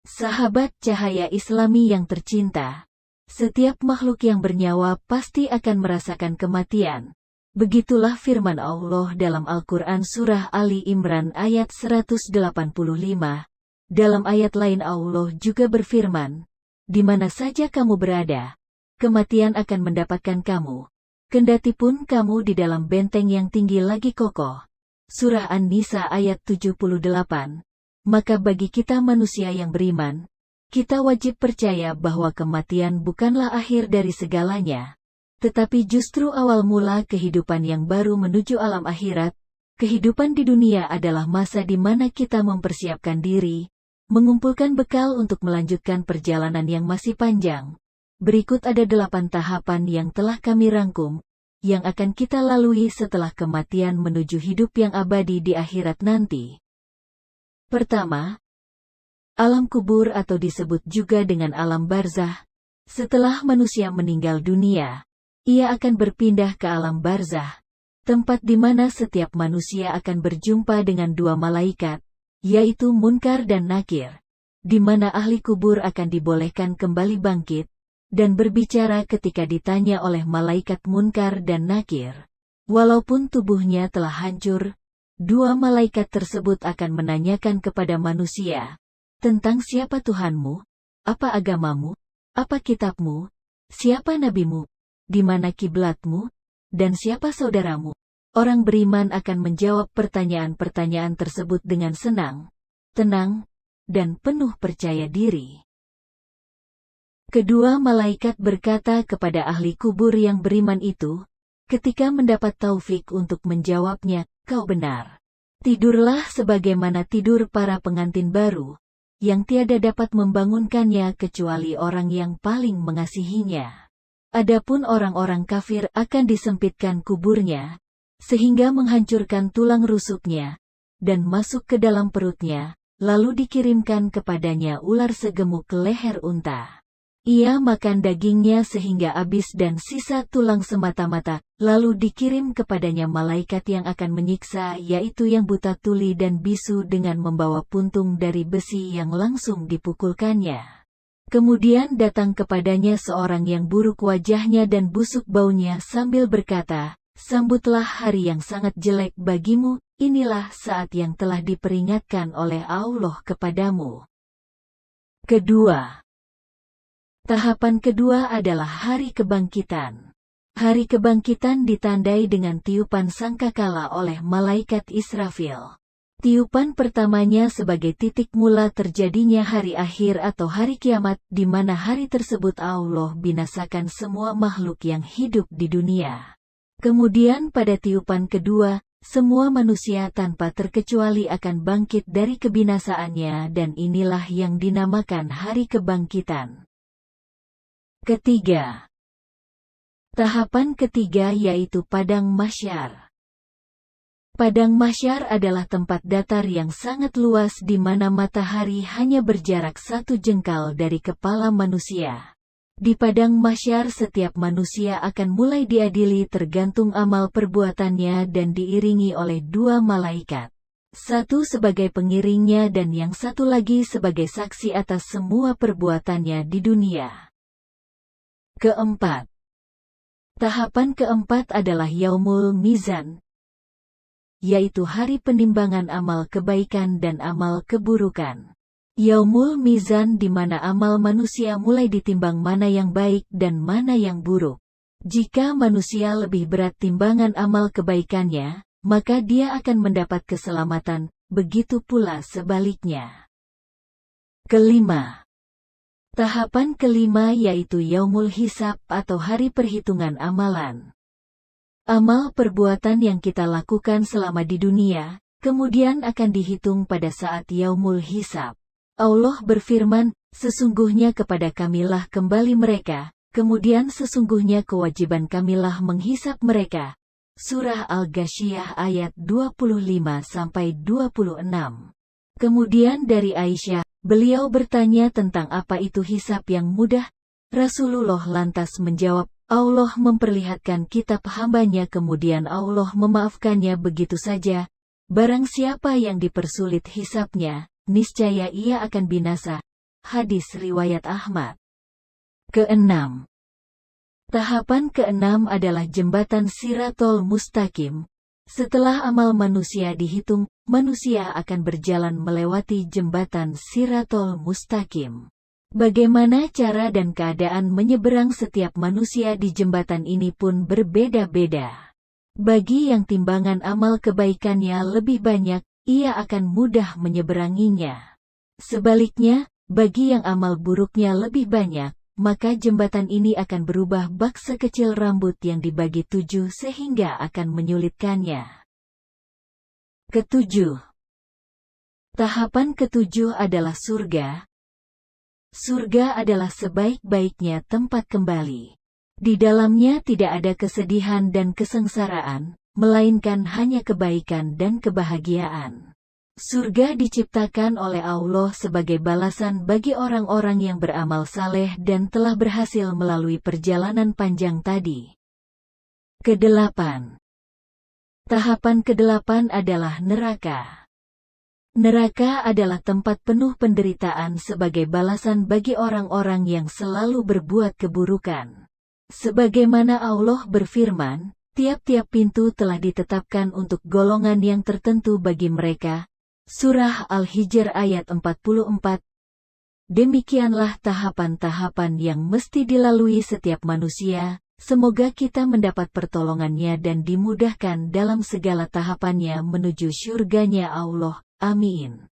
Sahabat cahaya Islami yang tercinta, setiap makhluk yang bernyawa pasti akan merasakan kematian. Begitulah firman Allah dalam Al-Quran Surah Ali Imran ayat 185. Dalam ayat lain Allah juga berfirman, "Di mana saja kamu berada, kematian akan mendapatkan kamu. Kendati pun kamu di dalam benteng yang tinggi lagi kokoh." Surah An-Nisa ayat 78. Maka bagi kita manusia yang beriman, kita wajib percaya bahwa kematian bukanlah akhir dari segalanya, tetapi justru awal mula kehidupan yang baru menuju alam akhirat. Kehidupan di dunia adalah masa di mana kita mempersiapkan diri, mengumpulkan bekal untuk melanjutkan perjalanan yang masih panjang. Berikut ada 8 tahapan yang telah kami rangkum, yang akan kita lalui setelah kematian menuju hidup yang abadi di akhirat nanti. Pertama, alam kubur atau disebut juga dengan alam barzah. Setelah manusia meninggal dunia, ia akan berpindah ke alam barzah, tempat di mana setiap manusia akan berjumpa dengan 2 malaikat, yaitu Munkar dan Nakir, di mana ahli kubur akan dibolehkan kembali bangkit dan berbicara ketika ditanya oleh malaikat Munkar dan Nakir. Walaupun tubuhnya telah hancur, 2 malaikat tersebut akan menanyakan kepada manusia tentang siapa Tuhanmu, apa agamamu, apa kitabmu, siapa nabimu, di mana kiblatmu, dan siapa saudaramu. Orang beriman akan menjawab pertanyaan-pertanyaan tersebut dengan senang, tenang, dan penuh percaya diri. Kedua malaikat berkata kepada ahli kubur yang beriman itu, ketika mendapat taufik untuk menjawabnya, "Kau benar. Tidurlah sebagaimana tidur para pengantin baru, yang tiada dapat membangunkannya kecuali orang yang paling mengasihinya." Adapun orang-orang kafir akan disempitkan kuburnya, sehingga menghancurkan tulang rusuknya, dan masuk ke dalam perutnya, lalu dikirimkan kepadanya ular segemuk leher unta. Ia makan dagingnya sehingga habis dan sisa tulang semata-mata, lalu dikirim kepadanya malaikat yang akan menyiksa, yaitu yang buta tuli dan bisu, dengan membawa puntung dari besi yang langsung dipukulkannya. Kemudian datang kepadanya seorang yang buruk wajahnya dan busuk baunya sambil berkata, "Sambutlah hari yang sangat jelek bagimu, inilah saat yang telah diperingatkan oleh Allah kepadamu." Kedua, tahapan kedua adalah hari kebangkitan. Hari kebangkitan ditandai dengan tiupan sangkakala oleh malaikat Israfil. Tiupan pertamanya sebagai titik mula terjadinya hari akhir atau hari kiamat, di mana hari tersebut Allah binasakan semua makhluk yang hidup di dunia. Kemudian pada tiupan kedua, semua manusia tanpa terkecuali akan bangkit dari kebinasaannya, dan inilah yang dinamakan hari kebangkitan. Ketiga, tahapan ketiga yaitu Padang Mahsyar. Padang Mahsyar adalah tempat datar yang sangat luas di mana matahari hanya berjarak 1 jengkal dari kepala manusia. Di Padang Mahsyar setiap manusia akan mulai diadili tergantung amal perbuatannya dan diiringi oleh 2 malaikat. Satu sebagai pengiringnya dan yang satu lagi sebagai saksi atas semua perbuatannya di dunia. Keempat, tahapan keempat adalah Yaumul Mizan, yaitu hari penimbangan amal kebaikan dan amal keburukan. Yaumul Mizan di mana amal manusia mulai ditimbang mana yang baik dan mana yang buruk. Jika manusia lebih berat timbangan amal kebaikannya, maka dia akan mendapat keselamatan, begitu pula sebaliknya. Kelima, tahapan kelima yaitu Yaumul Hisab atau hari perhitungan amalan. Amal perbuatan yang kita lakukan selama di dunia, kemudian akan dihitung pada saat Yaumul Hisab. Allah berfirman, "Sesungguhnya kepada Kamilah kembali mereka, kemudian sesungguhnya kewajiban Kamilah menghisap mereka." Surah Al-Ghasyiyah ayat 25-26. Kemudian dari Aisyah, beliau bertanya tentang apa itu hisap yang mudah. Rasulullah lantas menjawab, Allah memperlihatkan kitab hambanya kemudian Allah memaafkannya begitu saja. Barang siapa yang dipersulit hisapnya, niscaya ia akan binasa. Hadis riwayat Ahmad. Keenam. Tahapan keenam adalah jembatan Shirathul Mustaqim. Setelah amal manusia dihitung, manusia akan berjalan melewati jembatan Shirathul Mustaqim. Bagaimana cara dan keadaan menyeberang setiap manusia di jembatan ini pun berbeda-beda. Bagi yang timbangan amal kebaikannya lebih banyak, ia akan mudah menyeberanginya. Sebaliknya, bagi yang amal buruknya lebih banyak, maka jembatan ini akan berubah bak sekecil rambut yang dibagi 7 sehingga akan menyulitkannya. Ketujuh. Tahapan ketujuh adalah surga. Surga adalah sebaik-baiknya tempat kembali. Di dalamnya tidak ada kesedihan dan kesengsaraan, melainkan hanya kebaikan dan kebahagiaan. Surga diciptakan oleh Allah sebagai balasan bagi orang-orang yang beramal saleh dan telah berhasil melalui perjalanan panjang tadi. Kedelapan. Tahapan kedelapan adalah neraka. Neraka adalah tempat penuh penderitaan sebagai balasan bagi orang-orang yang selalu berbuat keburukan. Sebagaimana Allah berfirman, tiap-tiap pintu telah ditetapkan untuk golongan yang tertentu bagi mereka. Surah Al-Hijr ayat 44. Demikianlah tahapan-tahapan yang mesti dilalui setiap manusia. Semoga kita mendapat pertolongannya dan dimudahkan dalam segala tahapannya menuju syurganya Allah. Amin.